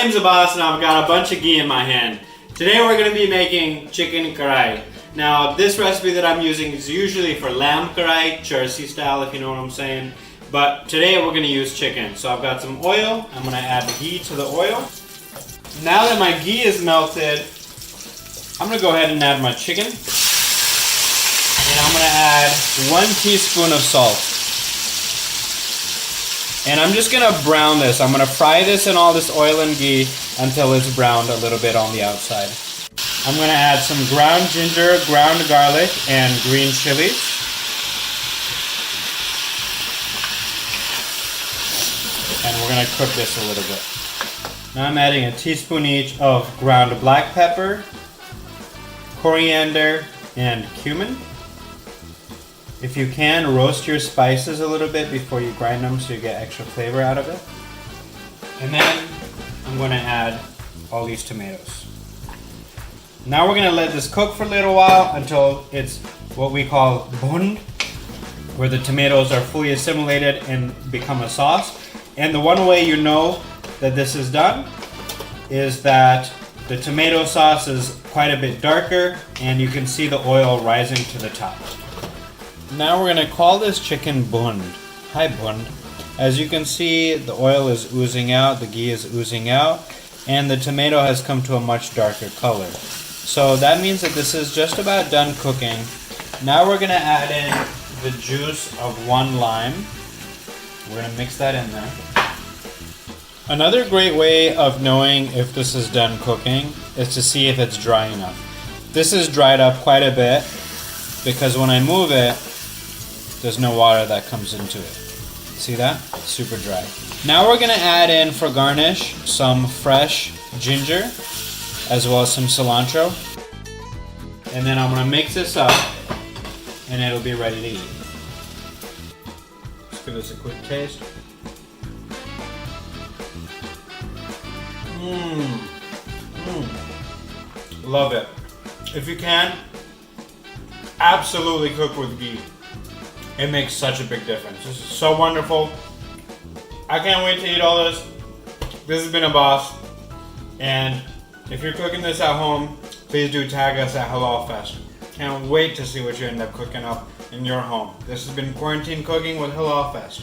name's Abbas and I've got a bunch of ghee in my hand. Today we're going to be making chicken karahi. Now this recipe that I'm using is usually for lamb karahi, Jersey style if you know what I'm saying. But today we're going to use chicken. So I've got some oil, I'm going to add ghee to the oil. Now that my ghee is melted, I'm going to go ahead and add my chicken. And I'm going to add 1 teaspoon of salt. And I'm just gonna brown this. I'm gonna fry this in all this oil and ghee until it's browned a little bit on the outside. I'm gonna add some ground ginger, ground garlic, and green chillies. And we're gonna cook this a little bit. Now I'm adding a teaspoon each of ground black pepper, coriander, and cumin. If you can, roast your spices a little bit before you grind them so you get extra flavor out of it. And then I'm going to add all these tomatoes. Now we're going to let this cook for a little while until it's what we call bund, where the tomatoes are fully assimilated and become a sauce. And the one way you know that this is done is that the tomato sauce is quite a bit darker and you can see the oil rising to the top. Now we're going to call this chicken bund. Hi bund. As you can see, the oil is oozing out, the ghee is oozing out, and the tomato has come to a much darker color. So that means that this is just about done cooking. Now we're going to add in the juice of 1 lime. We're going to mix that in there. Another great way of knowing if this is done cooking is to see if it's dry enough. This is dried up quite a bit because when I move it, there's no water that comes into it. See that? It's super dry. Now we're going to add in for garnish some fresh ginger as well as some cilantro. And then I'm going to mix this up and it'll be ready to eat. Let's give this a quick taste. Love it. If you can, absolutely cook with ghee. It makes such a big difference. This is so wonderful. I can't wait to eat all this. This has been Abbas. And if you're cooking this at home, please do tag us at Halal Fest. Can't wait to see what you end up cooking up in your home. This has been Quarantine Cooking with Halal Fest.